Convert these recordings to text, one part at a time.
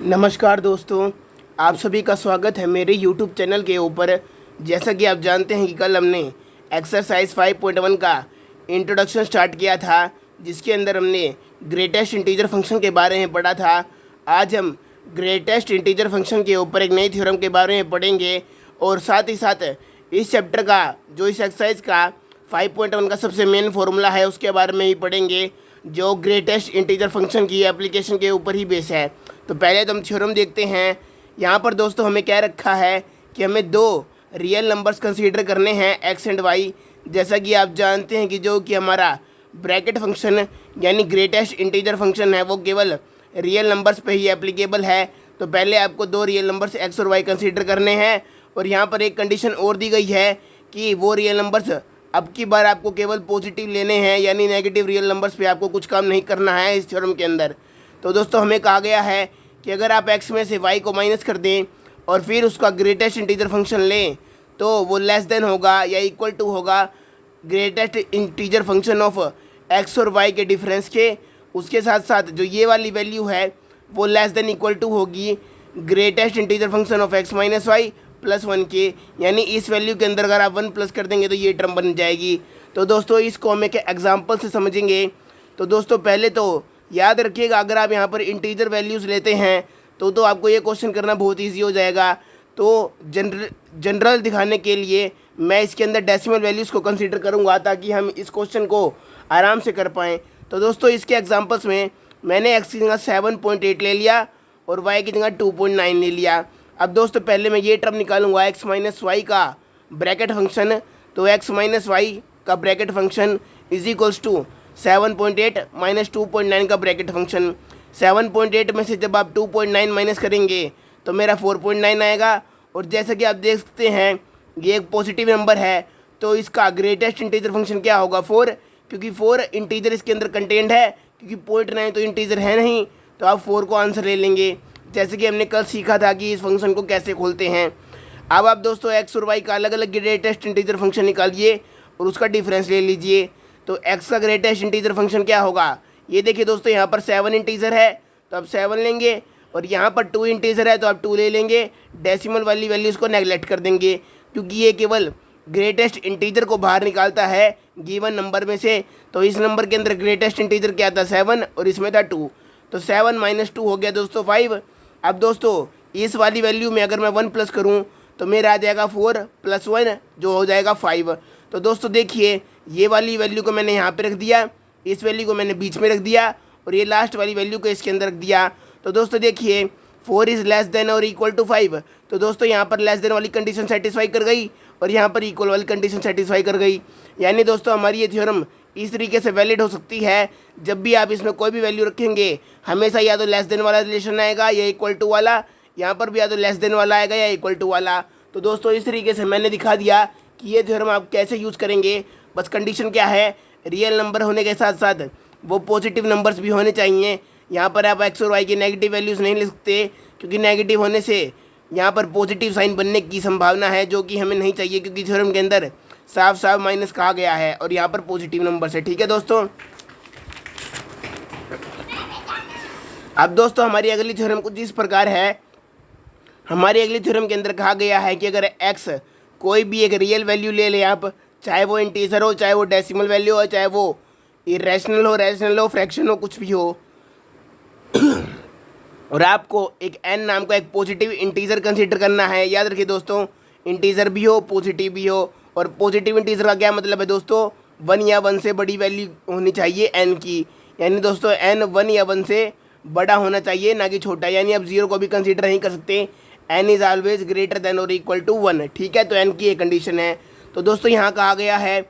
नमस्कार दोस्तों, आप सभी का स्वागत है मेरे YouTube चैनल के ऊपर। जैसा कि आप जानते हैं कि कल हमने एक्सरसाइज 5.1 का इंट्रोडक्शन स्टार्ट किया था, जिसके अंदर हमने ग्रेटेस्ट इंटीजर फंक्शन के बारे में पढ़ा था। आज हम ग्रेटेस्ट इंटीजर फंक्शन के ऊपर एक नई थ्योरम के बारे में पढ़ेंगे और साथ ही साथ इस चैप्टर का जो इस एक्सरसाइज का 5.1 का सबसे मेन फार्मूला है उसके बारे में ही पढ़ेंगे, जो ग्रेटेस्ट इंटीजर फंक्शन की एप्लीकेशन के ऊपर ही बेस है। तो पहले तो हम थ्योरम देखते हैं। यहाँ पर दोस्तों हमें क्या रखा है कि हमें दो रियल नंबर्स कंसीडर करने हैं एक्स एंड वाई। जैसा कि आप जानते हैं कि जो कि हमारा ब्रैकेट फंक्शन यानी ग्रेटेस्ट इंटीजर फंक्शन है वो केवल रियल नंबर्स पे ही एप्लीकेबल है। तो पहले आपको दो रियल नंबर्स एक्स और वाई कंसीडर करने हैं और यहाँ पर एक कंडीशन और दी गई है कि वो रियल नंबर्स अब की बार आपको केवल पॉजिटिव लेने हैं, यानी नेगेटिव रियल नंबर्स पे आपको कुछ काम नहीं करना है इस थ्योरम के अंदर। तो दोस्तों हमें कहा गया है कि अगर आप x में से y को माइनस कर दें और फिर उसका ग्रेटेस्ट इंटीजर फंक्शन लें तो वो लेस देन होगा या इक्वल टू होगा greatest integer function of x और y के डिफरेंस के। उसके साथ साथ जो ये वाली वैल्यू है वो लेस देन इक्वल टू होगी greatest integer function of x minus Y plus 1 के, यानी इस वैल्यू के अंदर अगर आप 1 प्लस कर देंगे तो ये टर्म बन जाएगी। तो दोस्तों इसको हम एक एग्जाम्पल से समझेंगे। तो दोस्तों पहले तो याद रखिएगा, अगर आप यहाँ पर इंटीजर वैल्यूज़ लेते हैं तो आपको ये क्वेश्चन करना बहुत ईजी हो जाएगा। तो जनरल दिखाने के लिए मैं इसके अंदर डेसिमल वैल्यूज़ को कंसीडर करूँगा ताकि हम इस क्वेश्चन को आराम से कर पाएँ। तो दोस्तों इसके एग्जाम्पल्स में मैंने x की जगह 7.8 ले लिया और y की जगह 2.9 ले लिया। अब दोस्तों पहले मैं ये टर्म निकालूंगा x माइनस वाई का ब्रैकेट फंक्शन। तो x माइनस वाई का bracket function is equals to 7.8 minus 2.9 का ब्रैकेट फंक्शन। 7.8 में से जब आप 2.9 माइनस करेंगे तो मेरा 4.9 आएगा। और जैसा कि आप देख सकते हैं ये एक पॉजिटिव नंबर है तो इसका ग्रेटेस्ट इंटीजर फंक्शन क्या होगा 4, क्योंकि 4 इंटीजर इसके अंदर कंटेंट है, क्योंकि 0.9 तो इंटीजर है नहीं, तो आप 4 को आंसर ले लेंगे। जैसे कि हमने कल सीखा था कि इस फंक्शन को कैसे खोलते हैं। अब आप दोस्तों एक्स और वाई का अलग अलग ग्रेटेस्ट इंटीजर फंक्शन निकालिए और उसका डिफरेंस ले लीजिए। तो एक्स का ग्रेटेस्ट इंटीजर फंक्शन क्या होगा, ये देखिए दोस्तों, यहाँ पर 7 इंटीजर है तो आप 7 लेंगे और यहाँ पर 2 इंटीजर है तो आप 2 ले लेंगे। डेसिमल वाली वैल्यूज़ को नेगलेक्ट कर देंगे क्योंकि ये केवल ग्रेटेस्ट इंटीजर को बाहर निकालता है गिवन नंबर में से। तो इस नंबर के अंदर ग्रेटेस्ट इंटीजर क्या था 7 और इसमें था 2, तो 7 माइनस 2 हो गया दोस्तों 5। अब दोस्तों इस वाली वैल्यू में अगर मैं 1 प्लस करूं तो मेरा आ जाएगा 4 प्लस 1 जो हो जाएगा 5। तो दोस्तों देखिए ये वाली वैल्यू को मैंने यहाँ पे रख दिया, इस वैल्यू को मैंने बीच में रख दिया और ये लास्ट वाली वैल्यू को इसके अंदर रख दिया। तो दोस्तों देखिए 4 इज़ लेस देन और इक्वल टू 5। तो दोस्तों यहाँ पर लेस देन वाली कंडीशन सेटिस्फाई कर गई और यहाँ पर इक्वल वाली कंडीशन सेटिस्फाई कर गई। यानी दोस्तों हमारी ये थ्योरम इस तरीके से वैलिड हो सकती है, जब भी आप इसमें कोई भी वैल्यू रखेंगे हमेशा या तो लेस देन वाला रिलेशन आएगा या इक्वल टू वाला, यहाँ पर भी या तो लेस देन वाला आएगा या इक्वल टू वाला। तो दोस्तों इस तरीके से मैंने दिखा दिया कि ये थ्योरम आप कैसे यूज़ करेंगे। बस कंडीशन क्या है, रियल नंबर होने के साथ साथ वो पॉजिटिव नंबर्स भी होने चाहिए। यहाँ पर आप एक्स और वाई की नेगेटिव वैल्यूज़ नहीं ले सकते क्योंकि नेगेटिव होने से यहाँ पर पॉजिटिव साइन बनने की संभावना है, जो कि हमें नहीं चाहिए क्योंकि थ्योरम के अंदर साफ साफ माइनस कहा गया है और यहाँ पर पॉजिटिव नंबर है। ठीक है दोस्तों। अब दोस्तों हमारी अगली थ्योरम कुछ इस प्रकार है। हमारी अगली थ्योरम के अंदर कहा गया है कि अगर x कोई भी एक रियल वैल्यू ले लें आप, चाहे वो इंटीजर हो, चाहे वो डेसिमल वैल्यू हो, चाहे वो इरेशनल हो, रैशनल हो, फ्रैक्शन हो, कुछ भी हो और आपको एक n नाम का एक पॉजिटिव इंटीजर कंसीडर करना है। याद रखिए दोस्तों, इंटीजर भी हो पॉजिटिव भी हो, और पॉजिटिव इंटीजर का क्या मतलब है दोस्तों, 1 या 1 से बड़ी वैल्यू होनी चाहिए n की, यानी दोस्तों n 1 या 1 से बड़ा होना चाहिए ना कि छोटा, यानी आप 0 को भी कंसीडर नहीं कर सकते। n is always greater than और इक्वल टू 1। ठीक है, तो n की एक कंडीशन है। तो दोस्तों यहाँ कहा गया है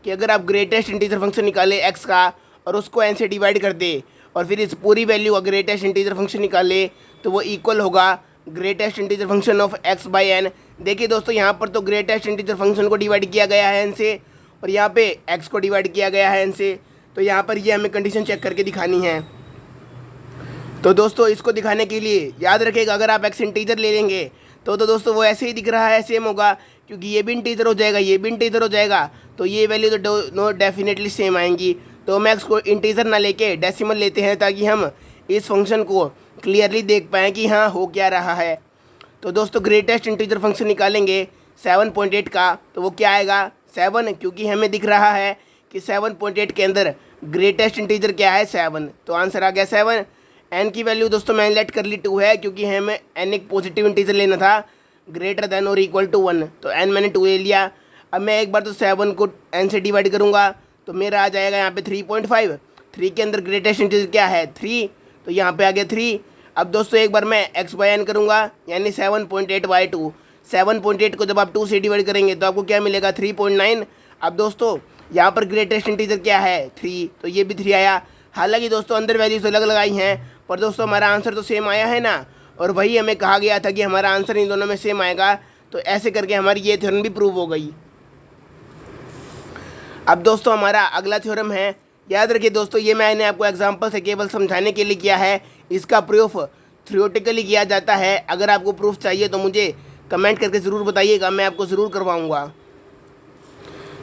कि अगर आप ग्रेटेस्ट इंटीजर फंक्शन निकाले x का और उसको n से डिवाइड कर दे और फिर इस पूरी वैल्यू का ग्रेटेस्ट इंटीजर फंक्शन निकाले तो वो इक्वल होगा greatest integer function of x by n। देखिए दोस्तों यहाँ पर तो ग्रेटेस्ट इंटीजर फंक्शन को डिवाइड किया गया है n से और यहाँ पे x को डिवाइड किया गया है n से। तो यहाँ पर ये हमें कंडीशन चेक करके दिखानी है। तो दोस्तों इसको दिखाने के लिए याद रखिएगा, अगर आप x इंटीजर ले लेंगे तो दोस्तों वो ऐसे ही दिख रहा है, सेम होगा, क्योंकि ये भी इंटीजर हो जाएगा, ये भी इंटीजर हो जाएगा, तो ये वैल्यू तो डेफिनेटली सेम आएंगी। तो हम x को इंटीजर ना लेके डेसिमल लेते हैं ताकि हम इस फंक्शन को क्लियरली देख पाएँ कि हाँ हो क्या रहा है। तो दोस्तों ग्रेटेस्ट इंटीजर फंक्शन निकालेंगे 7.8 का, तो वो क्या आएगा 7, क्योंकि हमें दिख रहा है कि 7.8 के अंदर ग्रेटेस्ट इंटीजर क्या है 7, तो आंसर आ गया 7। एन की वैल्यू दोस्तों मैंने लेट कर ली 2 है, क्योंकि हमें एन एक पॉजिटिव इंटीजर लेना था ग्रेटर देन और इक्वल टू 1, तो एन मैंने 2 ले लिया। अब मैं एक बार तो 7 को एन से डिवाइड करूँगा तो मेरा आ जाएगा यहाँ पे 3.5। 3 के अंदर ग्रेटेस्ट इंटीजर क्या है 3, तो यहाँ पे आ गया 3। अब दोस्तों एक बार मैं x बाई एन करूँगा, यानी 7.8/2। 7.8 को जब आप 2 से डिवाइड करेंगे तो आपको क्या मिलेगा 3.9। अब दोस्तों यहाँ पर ग्रेटेस्ट इंटीजर क्या है 3, तो ये भी 3 आया। हालांकि दोस्तों अंदर वैल्यूज अलग लगाई हैं, पर दोस्तों हमारा आंसर तो सेम आया है ना, और वही हमें कहा गया था कि हमारा आंसर इन दोनों में सेम आएगा। तो ऐसे करके हमारी ये थ्योरम भी प्रूव हो गई। अब दोस्तों हमारा अगला थ्योरम है, याद रखिए दोस्तों ये मैंने आपको एग्जांपल से केवल समझाने के लिए किया है, इसका प्रूफ थ्योरेटिकली किया जाता है। अगर आपको प्रूफ चाहिए तो मुझे कमेंट करके ज़रूर बताइएगा, मैं आपको ज़रूर करवाऊँगा।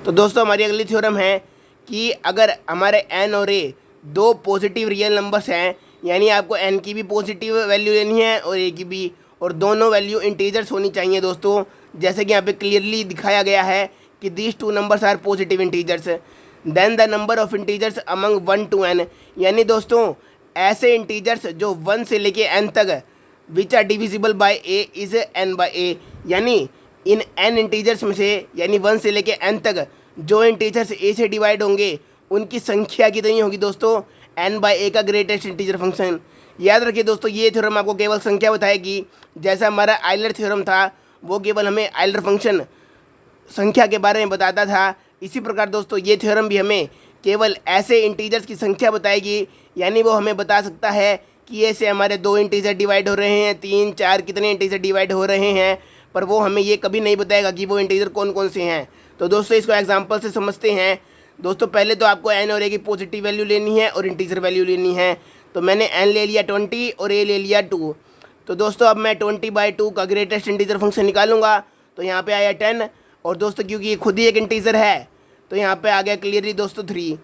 तो दोस्तों हमारी अगली थ्योरम है कि अगर हमारे एन और ए दो पॉजिटिव रियल नंबर्स हैं, यानी आपको एन की भी पॉजिटिव वैल्यू लेनी है और ए की भी, और दोनों वैल्यू इंटीजर्स होनी चाहिए दोस्तों, जैसे कि यहाँ पे क्लियरली दिखाया गया है कि these two numbers are positive integers, then the number of integers among 1 to n, यानी दोस्तों ऐसे इंटीजर्स जो 1 से लेके n तक which are divisible by a is n by a, यानी इन n इंटीजर्स में से, यानी 1 से लेके n तक जो इंटीजर्स a से डिवाइड होंगे उनकी संख्या कितनी होगी दोस्तों n बाय a का ग्रेटेस्ट इंटीजर फंक्शन। याद रखिए दोस्तों ये थ्योरम आपको केवल संख्या बताएगी, जैसा हमारा आइलर थ्योरम था वो केवल हमें आइलर फंक्शन संख्या के बारे में बताता था। इसी प्रकार दोस्तों ये थ्योरम भी हमें केवल ऐसे इंटीजर्स की संख्या बताएगी, यानी वो हमें बता सकता है कि ऐसे हमारे 2 इंटीजर डिवाइड हो रहे हैं, 3 4 कितने इंटीजर डिवाइड हो रहे हैं, पर वो हमें ये कभी नहीं बताएगा कि वो इंटीजर कौन कौन से हैं। तो दोस्तों इसको एग्जांपल से समझते हैं। दोस्तों पहले तो आपको एन और ए की पॉजिटिव वैल्यू लेनी है और इंटीजर वैल्यू लेनी है। तो मैंने एन ले लिया 20 और ए ले लिया 2। तो दोस्तों अब मैं 20/2 का ग्रेटेस्ट इंटीजर फंक्शन निकालूंगा, तो यहाँ पे आया 10, और दोस्तों क्योंकि ये खुद ही एक इंटीजर है तो यहाँ पे आ गया क्लियरली दोस्तों 3,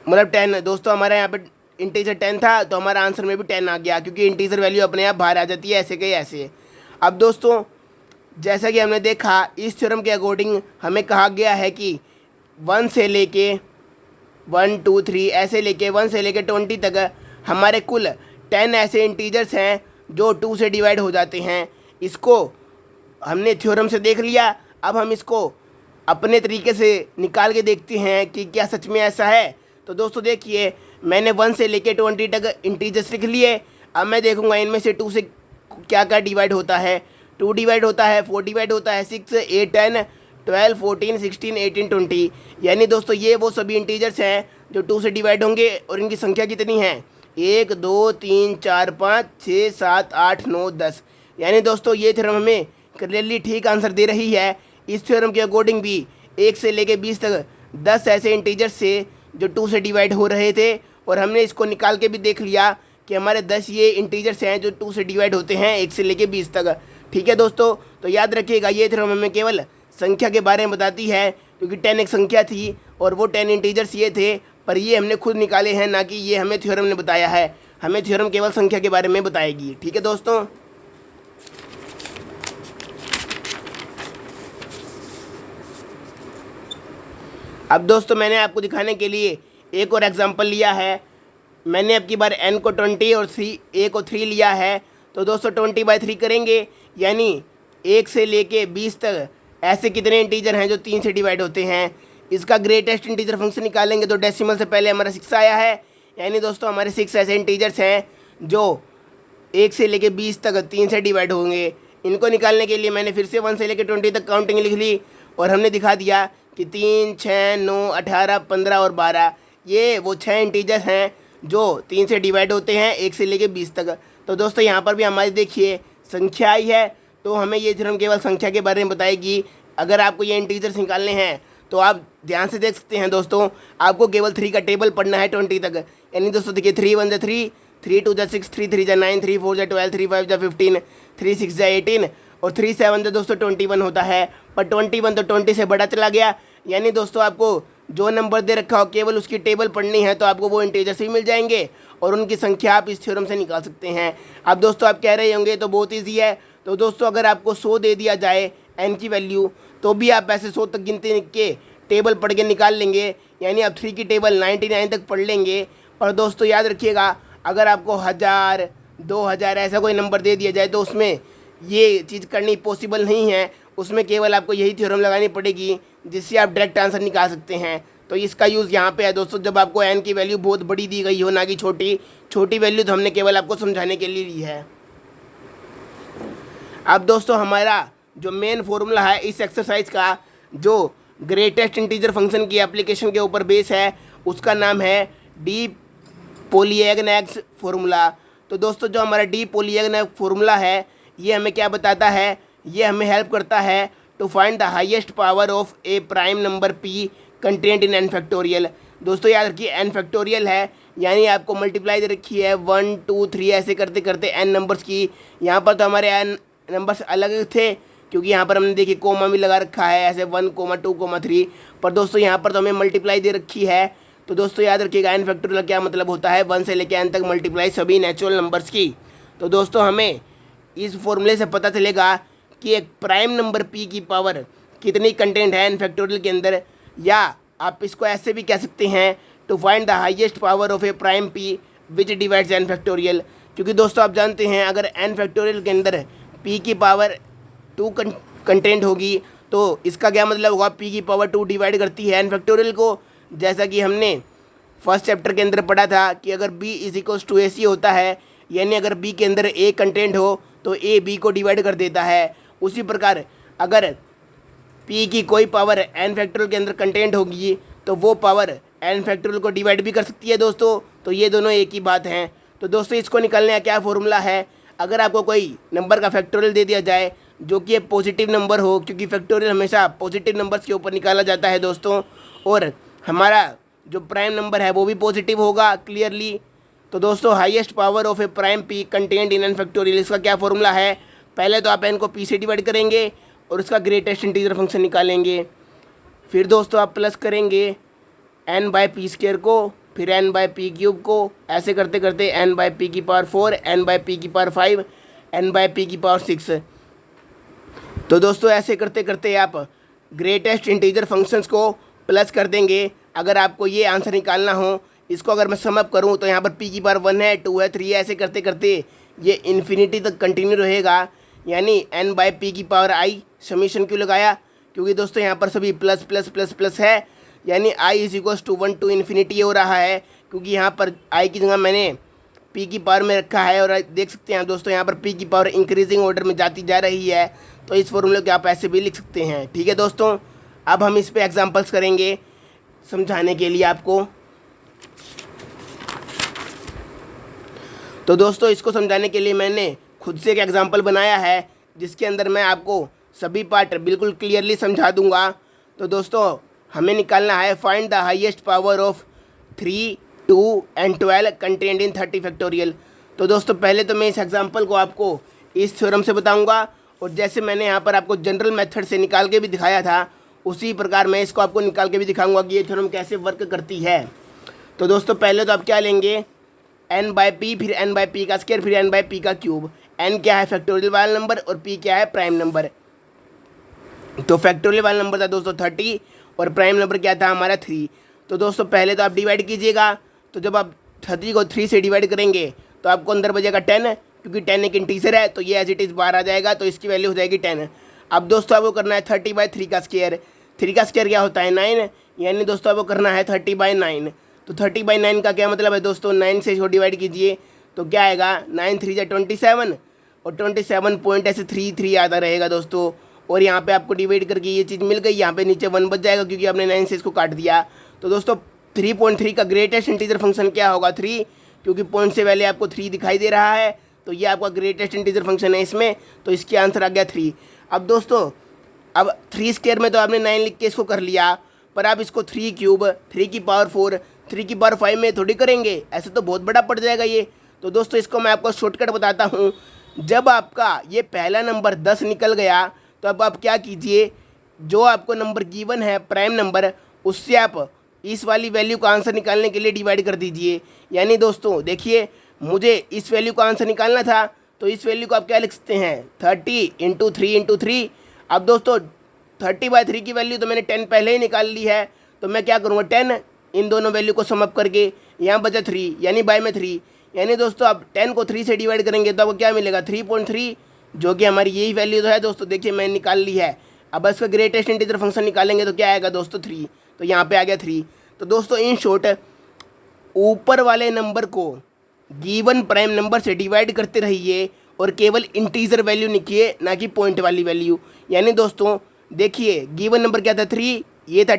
मतलब 10। दोस्तों हमारे यहाँ पे इंटीजर 10 था तो हमारा आंसर में भी 10 आ गया, क्योंकि इंटीजर वैल्यू अपने आप बाहर आ जाती है ऐसे के ऐसे। अब दोस्तों जैसा कि हमने देखा इस थ्योरम के अकॉर्डिंग हमें कहा गया है कि 1 से लेके 1 2 3 ऐसे लेके 1 से लेके 20 तक हमारे कुल 10 ऐसे इंटीजर्स हैं जो 2 से डिवाइड हो जाते हैं। इसको हमने थ्योरम से देख लिया, अब हम इसको अपने तरीके से निकाल के देखते हैं कि क्या सच में ऐसा है। तो दोस्तों देखिए मैंने 1 से लेके 20 तक इंटीजर्स लिख लिए। अब मैं देखूंगा इनमें से 2 से क्या क्या डिवाइड होता है। 2 डिवाइड होता है, 4 डिवाइड होता है, 6 8 10 12 14 16 18 20, यानी दोस्तों ये वो सभी इंटीजर्स हैं जो 2 से डिवाइड होंगे। और इनकी संख्या कितनी है 1 2 3 4 5 6 7 8 9 10, यानी दोस्तों ये थ्योरम हमें क्लियरली ठीक आंसर दे रही है। इस थ्योरम के अकॉर्डिंग भी 1 से लेके 20 तक 10 ऐसे इंटीजर्स से जो 2 से डिवाइड हो रहे थे, और हमने इसको निकाल के भी देख लिया कि हमारे 10 ये इंटीजर्स हैं जो 2 से डिवाइड होते हैं 1 से लेके 20 तक। ठीक है दोस्तों, तो याद रखिएगा ये थ्योरम हमें केवल संख्या के बारे में बताती है, क्योंकि 10 एक संख्या थी और वो 10 इंटीजर्स ये थे, पर ये हमने खुद निकाले हैं, ना कि ये हमें थ्योरम ने बताया है। हमें थ्योरम केवल संख्या के बारे में बताएगी। ठीक है दोस्तों, अब दोस्तों मैंने आपको दिखाने के लिए एक और एग्जांपल लिया है। मैंने अब की बार n को 20 और a को 3 लिया है। तो दोस्तों 20/3 करेंगे, यानी 1 से लेके 20 तक ऐसे कितने इंटीजर हैं जो 3 से डिवाइड होते हैं। इसका ग्रेटेस्ट इंटीजर फंक्शन निकालेंगे तो डेसिमल से पहले हमारा 6 आया है, यानी दोस्तों हमारे 6 ऐसे इंटीजर्स हैं जो 1 से लेके 20 तक 3 से डिवाइड होंगे। इनको निकालने के लिए मैंने फिर से 1 से लेके 20 तक काउंटिंग लिख ली, और हमने दिखा दिया कि 3 6 9 18 15 और 12 ये वो 6 इंटीजर्स हैं जो 3 से डिवाइड होते हैं 1 से लेके 20 तक। तो दोस्तों यहाँ पर भी हमारी देखिए संख्या आई है, तो हमें ये थ्योरम केवल संख्या के बारे में बताएगी। अगर आपको ये इंटीजर्स निकालने हैं तो आप ध्यान से देख सकते हैं दोस्तों, आपको केवल 3 का टेबल पढ़ना है 20 तक, यानी दोस्तों देखिए 3 1 3, 3 2 6, 3 3 9, 3 4 12, 3 5 15, 3 6 18 और 3 7 दोस्तों 21 होता है। पर 21 तो 20 से बड़ा चला गया, यानी दोस्तों आपको जो नंबर दे रखा हो केवल उसकी टेबल पढ़नी है तो आपको वो इंटीजर्स ही मिल जाएंगे। और उनकी संख्या आप इस थ्योरम से निकाल सकते हैं। अब दोस्तों आप कह रहे होंगे तो बहुत ईजी है। तो दोस्तों अगर आपको 100 दे दिया जाए n की वैल्यू, तो भी आप ऐसे 100 तक गिनती के टेबल पढ़ के निकाल लेंगे, यानी आप 3 की टेबल 99 तक पढ़ लेंगे। पर दोस्तों याद रखिएगा, अगर आपको 1000 2000 ऐसा कोई नंबर दे दिया जाए तो उसमें ये चीज़ करनी पॉसिबल नहीं है। उसमें केवल आपको यही थ्योरम लगानी पड़ेगी जिससे आप डायरेक्ट आंसर निकाल सकते हैं। तो इसका यूज़ यहाँ पे है दोस्तों, जब आपको n की वैल्यू बहुत बड़ी दी गई हो, ना कि छोटी। छोटी वैल्यू तो हमने केवल आपको समझाने के लिए ली है। अब दोस्तों हमारा जो मेन फॉर्मूला है इस एक्सरसाइज का, जो ग्रेटेस्ट इंटीजर फंक्शन की एप्लीकेशन के ऊपर बेस है, उसका नाम है डी पोलियगनैक्स फार्मूला। तो दोस्तों जो हमारा डी पोलियगनैक्स फार्मूला है, ये हमें क्या बताता है, ये हमें हेल्प करता है to find the highest power of a prime number P content in N factorial. दोस्तों याद रखिए एन फैक्टोरियल है, यानी आपको मल्टीप्लाई दे रखी है 1 2 3 ऐसे करते करते एन नंबर्स की। यहाँ पर तो हमारे एन नंबर्स अलग थे, क्योंकि यहाँ पर हमने देखिए कोमा भी लगा रखा है ऐसे 1 2 3। पर दोस्तों यहाँ पर तो हमें मल्टीप्लाई दे रखी है। तो दोस्तों याद रखिएगा एन फैक्टोरियल क्या मतलब होता है, 1 से लेकर एन तक मल्टीप्लाई सभी नेचुरल नंबर्स की। तो दोस्तों हमें इस फॉर्मूले से पता चलेगा कि एक प्राइम नंबर पी की पावर कितनी कंटेंट है एन फैक्टोरियल के अंदर, या आप इसको ऐसे भी कह सकते हैं to find the highest power of a prime P which divides N factorial. क्योंकि दोस्तों आप जानते हैं अगर एन फैक्टोरियल के अंदर पी की पावर 2 कंटेंट होगी तो इसका क्या मतलब होगा, पी की पावर 2 डिवाइड करती है एन फैक्टोरियल को। जैसा कि हमने फर्स्ट चैप्टर के अंदर पढ़ा था कि अगर b is equals to AC होता है, यानी अगर b के अंदर a कंटेंट हो तो a b को डिवाइड कर देता है। उसी प्रकार अगर p की कोई पावर n फैक्टोरियल के अंदर कंटेंट होगी तो वो पावर n फैक्टोरियल को डिवाइड भी कर सकती है दोस्तों। तो ये दोनों एक ही बात हैं। तो दोस्तों इसको निकालने का क्या फॉर्मूला है, अगर आपको कोई नंबर का फैक्टोरियल दे दिया जाए जो कि एक पॉजिटिव नंबर हो, क्योंकि फैक्टोरियल हमेशा पॉजिटिव नंबर्स के ऊपर निकाला जाता है दोस्तों, और हमारा जो प्राइम नंबर है वो भी पॉजिटिव होगा क्लियरली। तो दोस्तों highest power of a prime P content in N factorial, इसका क्या फॉर्मूला है, पहले तो आप एन को पी से डिवाइड करेंगे और उसका ग्रेटेस्ट इंटीजर फंक्शन निकालेंगे। फिर दोस्तों आप प्लस करेंगे एन बाय पी स्क्वायर को, फिर एन बाय पी क्यूब को, ऐसे करते करते एन बाय पी की पावर 4, एन बाय पी की पावर 5, एन बाय पी की पावर 6। तो दोस्तों ऐसे करते करते आप ग्रेटेस्ट इंटीजर फंक्शंस को प्लस कर देंगे। अगर आपको ये आंसर निकालना हो, इसको अगर मैं सम अप करूँ तो यहाँ पर p की पावर 1 है, 2 है, 3 है, ऐसे करते करते ये इन्फिनिटी तक कंटिन्यू रहेगा, यानी n बाय पी की पावर i। समीशन क्यों लगाया, क्योंकि दोस्तों यहाँ पर सभी प्लस प्लस प्लस प्लस है, यानी i is equals to 1 to infinity हो रहा है, क्योंकि यहाँ पर i की जगह मैंने p की पावर में रखा है। और देख सकते हैं दोस्तों यहाँ पर p की पावर इंक्रीजिंग ऑर्डर में जाती जा रही है। तो इस फॉर्मूले को आप ऐसे भी लिख सकते हैं। ठीक है दोस्तों, अब हम इस पे एग्जांपल्स करेंगे समझाने के लिए आपको। तो दोस्तों इसको समझाने के लिए मैंने खुद से एक एग्जांपल बनाया है, जिसके अंदर मैं आपको सभी पार्ट बिल्कुल क्लियरली समझा दूंगा। तो दोस्तों हमें निकालना है find the highest power of 3, 2 and 12 content in 30 factorial. तो दोस्तों पहले तो मैं इस एग्जांपल को आपको इस थ्योरम से बताऊंगा, और जैसे मैंने यहाँ पर आपको जनरल मेथड से निकाल के भी दिखाया था, उसी प्रकार मैं इसको आपको निकाल के भी दिखाऊंगा कि ये थ्योरम कैसे वर्क करती है। तो दोस्तों पहले तो आप क्या लेंगे, n बाय पी, फिर n बाय पी का स्क्वायर, फिर n बाय पी का क्यूब। n क्या है फैक्टोरियल वाला नंबर और p क्या है प्राइम नंबर। तो फैक्टोरियल वाला नंबर था दोस्तों 30 और प्राइम नंबर क्या था हमारा 3। तो दोस्तों पहले तो आप डिवाइड कीजिएगा। तो जब आप 30 को 3 से डिवाइड करेंगे तो आपको अंदर बचेगा 10, क्योंकि 10 एक इंटीजर है तो ये एज इट इज़ बाहर आ जाएगा, तो इसकी वैल्यू हो जाएगी 10। अब दोस्तों आपको करना है 30 बाय 3 का स्क्वायर। 3 का स्क्वायर क्या होता है 9, यानी दोस्तों आपको करना है 30 बाय 9। तो 30 बाय 9 का क्या मतलब है दोस्तों, 9 से इसको डिवाइड कीजिए तो क्या आएगा 9 3 जा 27, और 27 पॉइंट ऐसे 3 3 आता रहेगा दोस्तों। और यहाँ पे आपको डिवाइड करके ये चीज़ मिल गई, यहाँ पे नीचे 1 बच जाएगा क्योंकि आपने 9 से इसको काट दिया। तो दोस्तों 3.3 का ग्रेटेस्ट इंटीजर फंक्शन क्या होगा 3, क्योंकि पॉइंट से पहले आपको 3 दिखाई दे रहा है, तो ये आपका ग्रेटेस्ट इंटीजर फंक्शन है इसमें। तो इसके आंसर आ गया 3। अब दोस्तों अब 3 स्क्वायर में तो आपने 9 लिख के इसको कर लिया, पर आप इसको 3 क्यूब, 3 की पावर 4, 3 की पावर 5 में थोड़ी करेंगे, ऐसे तो बहुत बड़ा पड़ जाएगा ये। तो दोस्तों इसको मैं आपको शॉर्टकट बताता हूँ। जब आपका ये पहला नंबर 10 निकल गया तो अब आप क्या कीजिए, जो आपको नंबर गिवन है प्राइम नंबर, उससे आप इस वाली वैल्यू का आंसर निकालने के लिए डिवाइड कर दीजिए। यानी दोस्तों देखिए, मुझे इस वैल्यू का आंसर निकालना था, तो इस वैल्यू को आप क्या लिख सकते हैं, 30 × 3 × 3। अब दोस्तों 30/3 की वैल्यू तो मैंने 10 पहले ही निकाल ली है, तो मैं क्या करूँगा, 10 इन दोनों वैल्यू को सम अप करके यहाँ बचा 3, यानी बाय में 3। यानी दोस्तों आप 10 को 3 से डिवाइड करेंगे तो आपको क्या मिलेगा, 3.3, जो कि हमारी यही वैल्यू तो है दोस्तों। देखिए मैंने निकाल ली है। अब इसका ग्रेटेस्ट इंटीजर फंक्शन निकालेंगे तो क्या आएगा दोस्तों, 3। तो यहाँ पे आ गया 3। तो दोस्तों इन शॉर्ट, ऊपर वाले नंबर को गिवन प्राइम नंबर से डिवाइड करते रहिए और केवल इंटीजर वैल्यू लिखिए, ना कि पॉइंट वाली वैल्यू। यानी दोस्तों देखिए, गिवन नंबर क्या था, 3, ये था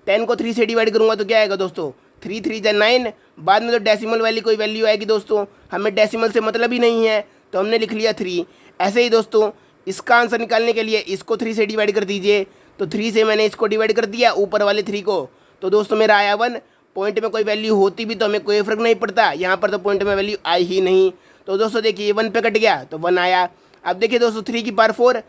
10 को 3 से डिवाइड करूँगा तो क्या आएगा दोस्तों, 3 3 जा 9। बाद में तो डेसिमल वाली कोई वैल्यू आएगी दोस्तों, हमें डेसिमल से मतलब ही नहीं है, तो हमने लिख लिया 3। ऐसे ही दोस्तों इसका आंसर निकालने के लिए इसको 3 से डिवाइड कर दीजिए, तो 3 से मैंने इसको डिवाइड कर दिया ऊपर वाले 3 को, तो दोस्तों मेरा आया 1। पॉइंट में कोई वैल्यू होती भी तो हमें कोई फ़र्क नहीं पड़ता, यहाँ पर तो पॉइंट में वैल्यू आई ही नहीं, तो दोस्तों देखिए 1 पे कट गया तो 1 आया। अब देखिए दोस्तों 3 की पावर 4,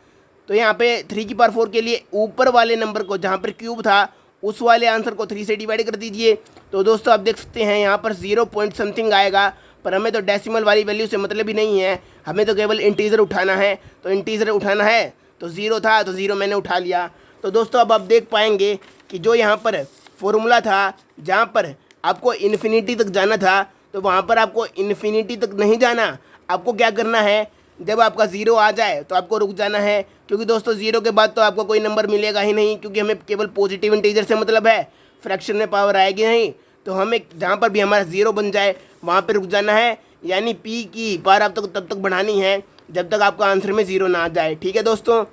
तो यहाँ पे 3 की पावर 4 के लिए ऊपर वाले नंबर को जहाँ पर क्यूब था उस वाले आंसर को 3 से डिवाइड कर दीजिए। तो दोस्तों आप देख सकते हैं यहाँ पर 0 पॉइंट समथिंग आएगा, पर हमें तो डेसिमल वाली वैल्यू से मतलब ही नहीं है, हमें तो केवल इंटीजर उठाना है। तो इंटीजर उठाना है तो 0 था, तो 0 मैंने उठा लिया। तो दोस्तों अब आप देख पाएंगे कि जो यहाँ पर फॉर्मूला था, जहाँ पर आपको इन्फिनिटी तक जाना था, तो वहाँ पर आपको इन्फिनिटी तक नहीं जाना। आपको क्या करना है, जब आपका 0 आ जाए तो आपको रुक जाना है, क्योंकि दोस्तों 0 के बाद तो आपको कोई नंबर मिलेगा ही नहीं, क्योंकि हमें केवल पॉजिटिव इंटीजर से मतलब है, फ्रैक्शन में पावर आएगी नहीं। तो हमें जहाँ पर भी हमारा 0 बन जाए वहाँ पर रुक जाना है, यानी p की पावर आप तब तक बढ़ानी है जब तक आपका आंसर में 0 ना आ जाए। ठीक है दोस्तों।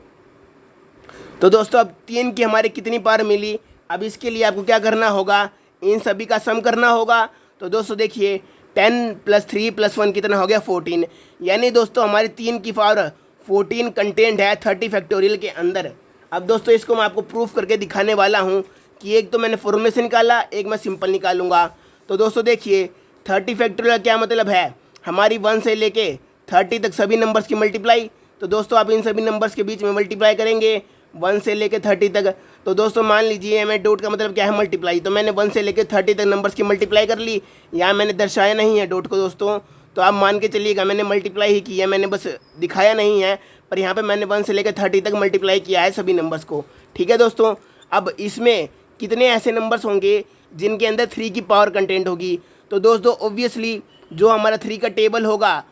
तो दोस्तों अब 3 की हमारी कितनी पावर मिली, अब इसके लिए आपको क्या करना होगा, इन सभी का सम करना होगा। तो दोस्तों देखिए 10 + 3 + 1 कितना हो गया, 14। यानी दोस्तों हमारी 3 की पावर 14 कंटेंट है 30 फैक्टोरियल के अंदर। अब दोस्तों इसको मैं आपको प्रूफ करके दिखाने वाला हूँ कि एक तो मैंने फॉर्मूले से निकाला, एक मैं सिंपल निकालूंगा। तो दोस्तों देखिए 30 फैक्टोरियल क्या मतलब है, हमारी 1 से लेके 30 तक सभी नंबर्स की मल्टीप्लाई। तो दोस्तों आप इन सभी नंबर्स के बीच में मल्टीप्लाई करेंगे 1 से लेके 30 तक। तो दोस्तों मान लीजिए मैं डॉट का मतलब क्या है, मल्टीप्लाई, तो मैंने 1 से लेके 30 तक नंबर्स की मल्टीप्लाई कर ली। यहाँ मैंने दर्शाया नहीं है डॉट को दोस्तों, तो आप मान के चलिएगा मैंने मल्टीप्लाई ही की है, मैंने बस दिखाया नहीं है, पर यहाँ पे मैंने 1 से लेकर 30 तक मल्टीप्लाई किया है सभी नंबर्स को। ठीक है दोस्तों। अब इसमें कितने ऐसे नंबर्स होंगे जिनके अंदर 3 की पावर कंटेंट होगी। तो दोस्तों ऑब्वियसली जो हमारा 3 का टेबल होगा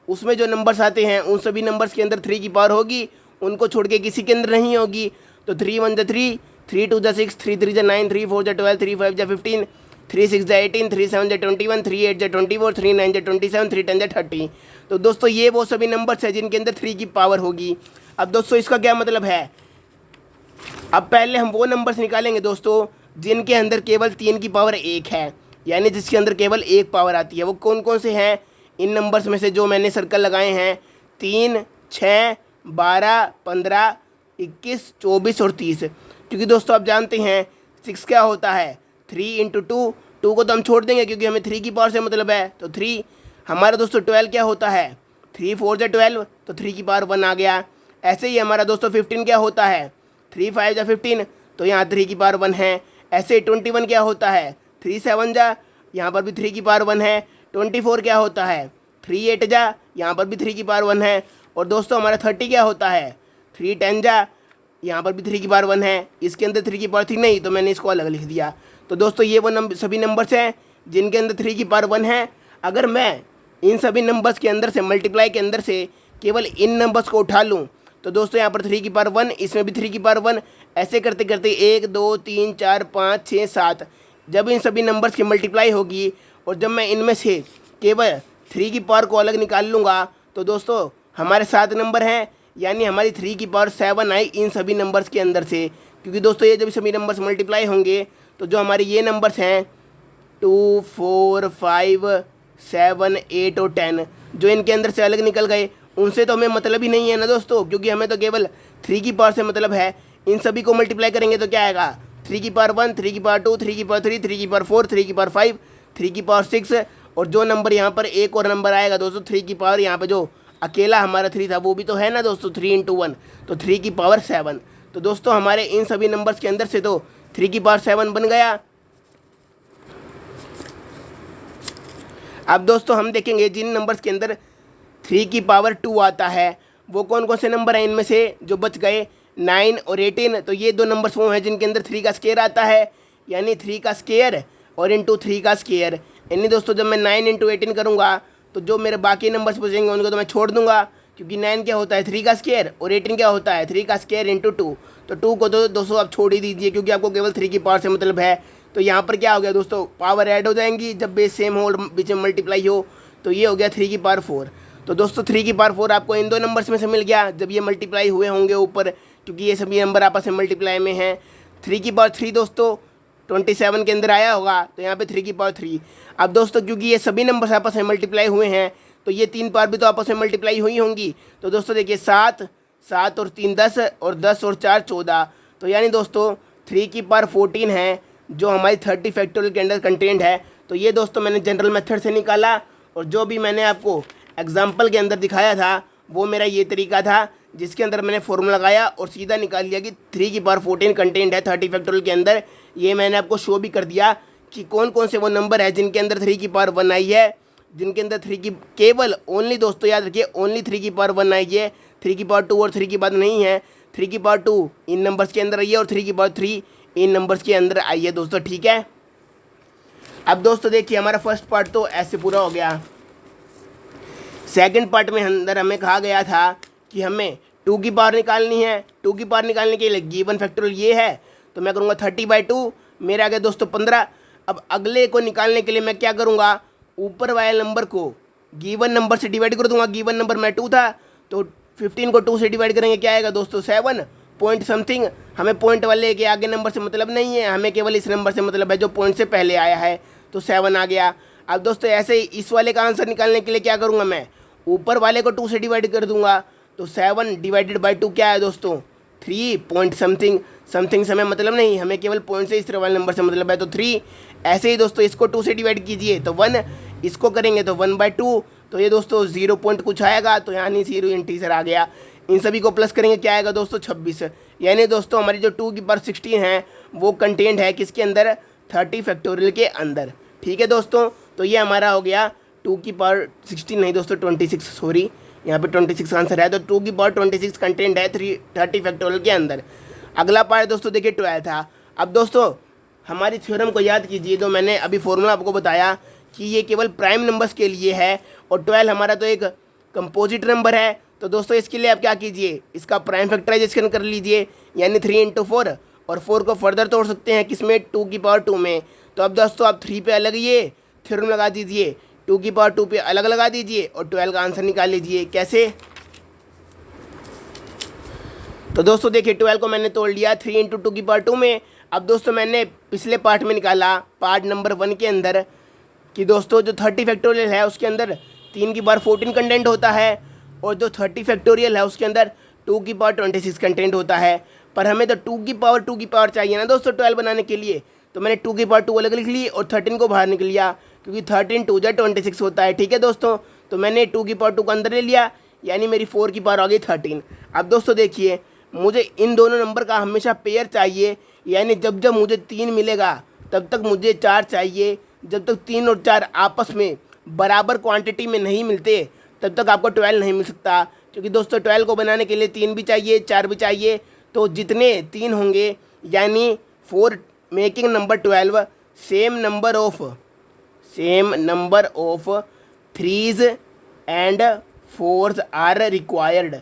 उसमें जो नंबर्स आते हैं उन सभी नंबर्स के अंदर 3 की पावर होगी, उनको छोड़ के किसी के अंदर नहीं होगी। तो 3 1 3, 3 2 6, 3 3 9, 3 4 12, 3 5 15, 3 6 18, 3 7 21, 3 8 24, 3 9 27, 3 10 30। तो दोस्तों ये वो सभी नंबर्स हैं जिनके अंदर 3 की पावर होगी। अब दोस्तों इसका क्या मतलब है, अब पहले हम वो नंबर्स निकालेंगे दोस्तों जिनके अंदर केवल 3 की पावर 1 है, यानी जिसके अंदर केवल 1 पावर आती है। वो कौन कौन से हैं, इन नंबर्स में से जो मैंने सर्कल लगाए हैं 3, 6, 12, 15, 21, 24 और 30। क्योंकि दोस्तों आप जानते हैं 6 क्या होता है, 3 × 2, 2 को तो हम छोड़ देंगे क्योंकि हमें 3 की पावर से मतलब है, तो 3। हमारा दोस्तों 12 क्या होता है, 3 4 जा 12, तो 3 की पावर 1 आ गया। ऐसे ही हमारा दोस्तों 15 क्या होता है, 3 5 जा 15, तो यहाँ 3 की पावर 1 है। ऐसे 21 क्या होता है, 3 7 जा, यहाँ पर भी 3 की पावर 1 है। 24 क्या होता है, 3 8 जा, यहाँ पर भी 3 की पावर 1 है। और दोस्तों हमारा 30 क्या होता है, 3 10 जा, यहाँ पर भी 3 की पावर 1 है। इसके अंदर 3 की पावर 3 नहीं, तो मैंने इसको अलग लिख दिया। तो दोस्तों ये वो सभी नंबर्स हैं जिनके अंदर 3 की पावर 1 है। अगर मैं इन सभी नंबर्स के अंदर से मल्टीप्लाई के अंदर से केवल इन नंबर्स को उठा लूँ तो दोस्तों यहाँ पर 3 की पावर 1, इसमें भी 3 की पावर 1, ऐसे करते करते 1 2 3 4 5 6 7, जब इन सभी नंबर्स की मल्टीप्लाई होगी और जब मैं इनमें से केवल 3 की पावर को अलग निकाल लूँगा तो दोस्तों हमारे 7 नंबर हैं, यानी हमारी 3 की पावर 7 आई इन सभी नंबर्स के अंदर से। क्योंकि दोस्तों ये जब सभी नंबर्स मल्टीप्लाई होंगे तो जो हमारे ये नंबर्स हैं 2 4 5 7 8 और 10, जो इनके अंदर से अलग निकल गए उनसे तो हमें मतलब ही नहीं है ना दोस्तों, क्योंकि हमें तो केवल 3 की पावर से मतलब है। इन सभी को मल्टीप्लाई करेंगे तो क्या आएगा, 3 की पावर 1, 3 की पावर 2, 3 की पावर 3, 3 की पावर 4, 3 की पावर 5, 3 की पावर 6, और जो नंबर यहाँ पर एक और नंबर आएगा दोस्तों 3 की पावर, यहाँ पर जो अकेला हमारा 3 था वो भी तो है ना दोस्तों, 3 × 1, तो 3 की पावर 7। तो दोस्तों हमारे इन सभी नंबर्स के अंदर से तो 3 की पावर 7 बन गया। अब दोस्तों हम देखेंगे जिन नंबर्स के अंदर 3 की पावर 2 आता है वो कौन कौन से नंबर हैं। इनमें से जो बच गए 9 और 18, तो ये दो नंबर्स वो हैं जिनके अंदर 3 का स्क्वायर आता है, यानी 3 का स्क्वायर और इंटू 3 का स्क्वायर। यानी दोस्तों जब मैं 9 इंटू 18 करूँगा तो जो मेरे बाकी नंबर्स बचेंगे उनको तो मैं छोड़ दूंगा, क्योंकि 9 क्या होता है 3 का स्क्वायर और 18 क्या होता है 3 का स्क्वायर इंटू 2। तो 2 को तो दोस्तों आप छोड़ ही दीजिए, क्योंकि आपको केवल 3 की पावर से मतलब है। तो यहाँ पर क्या हो गया दोस्तों, पावर ऐड हो जाएंगी जब बेस सेम हो और बीच में मल्टीप्लाई हो। तो ये हो गया 3 की पावर 4। तो दोस्तों 3 की पावर 4 आपको इन दो नंबर्स में से मिल गया जब ये मल्टीप्लाई हुए होंगे ऊपर, क्योंकि ये सभी नंबर आपस में मल्टीप्लाई में हैं। 3 की पावर 3 दोस्तों 27 के अंदर आया होगा, तो यहाँ पे 3 की पावर 3। अब दोस्तों क्योंकि ये सभी नंबर्स आपस में मल्टीप्लाई हुए हैं तो ये 3 पावर भी तो आपस में मल्टीप्लाई हुई होंगी। तो दोस्तों देखिए 7 7 और 3 10 और 10 और 4 14। तो यानी दोस्तों 3 की पावर 14 है जो हमारी 30 फैक्टोरियल के अंदर कंटेंट है। तो ये दोस्तों मैंने जनरल मेथड से निकाला, और जो भी मैंने आपको एग्जाम्पल के अंदर दिखाया था वो मेरा ये तरीका था, जिसके अंदर मैंने फॉर्मूला लगाया और सीधा निकाल लिया कि 3 की पावर 14 कंटेंट है 30 फैक्टोरियल के अंदर। ये मैंने आपको शो भी कर दिया कि कौन कौन से वो नंबर है जिनके अंदर 3 की पावर 1 आई है, जिनके अंदर 3 की केवल ओनली दोस्तों याद रखिए ओनली 3 की पावर 1 आई है। 3 की पावर 2 और 3 की बात नहीं है। 3 की पावर 2 इन नंबर्स के अंदर आई है और 3 की पावर 3 इन नंबर्स के अंदर आई है दोस्तों, ठीक है। अब दोस्तों देखिए हमारा फर्स्ट पार्ट तो ऐसे पूरा हो गया। सेकंड पार्ट में अंदर हमें कहा गया था कि हमें 2 की पावर निकालनी है। 2 की पावर निकालने के लिए गिवन फैक्टोरियल ये है, तो मैं करूँगा 30/2, मेरे आ गया दोस्तों 15। अब अगले को निकालने के लिए मैं क्या करूँगा, ऊपर वाले नंबर को गिवन नंबर से डिवाइड कर दूंगा। गिवन नंबर में 2 था तो 15 को 2 से डिवाइड करेंगे, क्या आएगा दोस्तों 7 पॉइंट समथिंग। हमें पॉइंट वाले के आगे नंबर से मतलब नहीं है, हमें केवल इस नंबर से मतलब है जो पॉइंट से पहले आया है, तो 7 आ गया। अब दोस्तों ऐसे ही इस वाले का आंसर निकालने के लिए क्या करूँगा, मैं ऊपर वाले को 2 से डिवाइड कर दूंगा। तो 7 डिवाइडेड बाई 2 क्या है दोस्तों 3 पॉइंट समथिंग। समथिंग से हमें मतलब नहीं, हमें केवल पॉइंट से इस तरह वाले नंबर से मतलब है, तो 3। ऐसे ही दोस्तों इसको 2 से डिवाइड कीजिए तो 1, इसको करेंगे तो 1/2, तो ये दोस्तों 0 पॉइंट कुछ आएगा, तो यानी 0 इंटीजर आ गया। इन सभी को प्लस करेंगे क्या आएगा दोस्तों 26। यानी दोस्तों हमारी जो 2 की पावर 16 है वो कंटेंट है किसके अंदर 30 फैक्टोरियल के अंदर, ठीक है दोस्तों। तो ये हमारा हो गया 2 की पावर 16 नहीं दोस्तों 26, सॉरी यहाँ पे 26 आंसर है। तो 2 की पावर 26 कंटेंट है 30 फैक्टोरियल के अंदर। अगला पार्ट दोस्तों देखिए 12 था। अब दोस्तों हमारी थ्योरम को याद कीजिए, तो मैंने अभी फॉर्मूला आपको बताया कि ये केवल प्राइम नंबर्स के लिए है, और 12 हमारा तो एक कंपोजिट नंबर है। तो दोस्तों इसके लिए आप क्या कीजिए, इसका प्राइम फैक्टराइजेशन कर लीजिए, यानी 3 × 4, और 4 को फर्दर तोड़ सकते हैं किसमें 2 की पावर 2 में। तो अब दोस्तों आप 3 पे अलग ये थ्योरम लगा दीजिए, 2 की पावर 2 पे अलग लगा दीजिए और 12 का आंसर निकाल लीजिए। कैसे, तो दोस्तों देखिए 12 को मैंने तोड़ लिया 3 × 2 की पावर 2 में। अब दोस्तों मैंने पिछले पार्ट में निकाला पार्ट नंबर 1 के अंदर कि दोस्तों जो 30 फैक्टोरियल है उसके अंदर 3 की पावर 14 कंटेंट होता है, और जो 30 फैक्टोरियल है उसके अंदर 2 की पावर 26 कंटेंट होता है। पर हमें तो 2 की पावर चाहिए ना दोस्तों 12 बनाने के लिए, तो मैंने 2 की पावर 2 अलग लिख ली और 13 को बाहर निकल लिया, क्योंकि 13 2 जा 26 होता है, ठीक है दोस्तों। तो मैंने 2 की पावर 2 को अंदर ले लिया, यानी मेरी 4 की पावर आ गई 13। अब दोस्तों देखिए मुझे इन दोनों नंबर का हमेशा पेयर चाहिए, यानी जब जब मुझे 3 मिलेगा तब तक मुझे 4 चाहिए। जब तक 3 और 4 आपस में बराबर क्वांटिटी में नहीं मिलते तब तक आपको 12 नहीं मिल सकता, क्योंकि दोस्तों 12 को बनाने के लिए 3 भी चाहिए 4 भी चाहिए। तो जितने 3 होंगे यानी 4 making number 12, same number of 3s and 4s are required.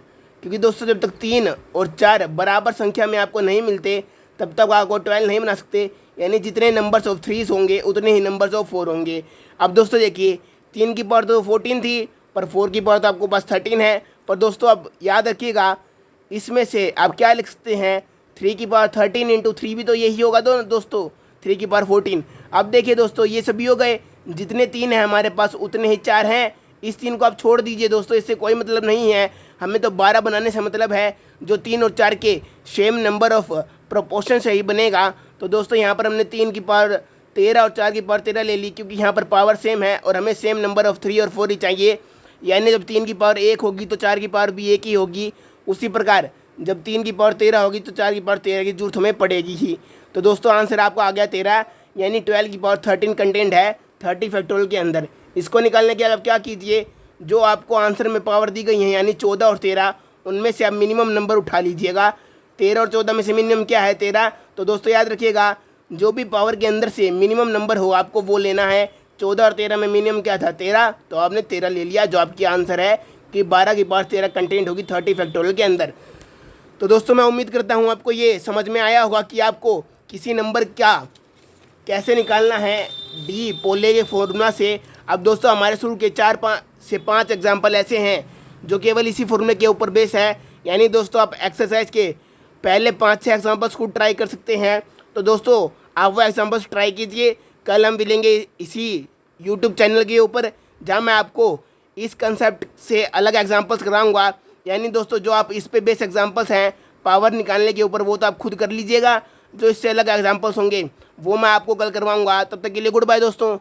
क्योंकि दोस्तों जब तक 3 और 4 बराबर संख्या में आपको नहीं मिलते तब तक आपको 12 नहीं बना सकते, यानी जितने नंबर्स ऑफ 3s होंगे उतने ही नंबर्स ऑफ 4 होंगे। अब दोस्तों देखिए 3 की पावर तो 14 थी, पर 4 की पावर तो आपको पास 13 है। पर दोस्तों अब याद रखिएगा इसमें से आप क्या लिख सकते हैं 3 की पावर 13 × 3 भी तो यही होगा दोस्तों 3 की पावर 14। अब देखिए दोस्तों ये सभी हो गए, जितने 3 हैं हमारे पास उतने ही 4 हैं। इस 3 को आप छोड़ दीजिए दोस्तों, इससे कोई मतलब नहीं है, हमें तो 12 बनाने से मतलब है जो 3 और 4 के सेम नंबर ऑफ प्रोपोर्शन से ही बनेगा। तो दोस्तों यहाँ पर हमने 3 की पावर 13 और 4 की पावर 13 ले ली, क्योंकि यहाँ पर पावर सेम है और हमें सेम नंबर ऑफ 3 और 4 ही चाहिए। यानी जब 3 की पावर 1 होगी तो 4 की पावर भी 1 ही होगी, उसी प्रकार जब 3 की पावर 13 होगी तो 4 की पावर 13 की जरूरत हमें पड़ेगी ही। तो दोस्तों आंसर आपको आ गया 13, यानी 12 की पावर 13 कंटेंट है 30 फैक्टोरियल के अंदर। इसको निकालने के लिए आप क्या कीजिए, जो आपको आंसर में पावर दी गई है यानी 14 और 13, उनमें से आप मिनिमम नंबर उठा लीजिएगा। 13 और 14 में से मिनिमम क्या है, 13। तो दोस्तों याद रखिएगा, जो भी पावर के अंदर से मिनिमम नंबर हो आपको वो लेना है। 14 और 13 में मिनिमम क्या था, 13, तो आपने 13 ले लिया, जो आपकी आंसर है कि 12 की पावर 13 कंटेंट होगी 30 फैक्टोरियल के अंदर। तो दोस्तों मैं उम्मीद करता हूँ आपको ये समझ में आया होगा कि आपको किसी नंबर क्या कैसे निकालना है डी पोले के फॉर्मूला से। अब दोस्तों हमारे शुरू के 4 से 5 एग्जाम्पल ऐसे हैं जो केवल इसी फॉर्मूले के ऊपर बेस है, यानी दोस्तों आप एक्सरसाइज के पहले 5-6 एग्जाम्पल्स को ट्राई कर सकते हैं। तो दोस्तों आप वो एग्जाम्पल्स ट्राई कीजिए। कल हम मिलेंगे इसी यूट्यूब चैनल के ऊपर, जहाँ मैं आपको इस कंसेप्ट से अलग एग्जाम्पल्स कराऊंगा। यानी दोस्तों जो आप इस पे बेस एग्जाम्पल्स हैं पावर निकालने के ऊपर, वो तो आप खुद कर लीजिएगा। जो इससे अलग एग्जाम्पल्स होंगे वो मैं आपको कल करवाऊंगा। तब तक के लिए गुड बाय दोस्तों।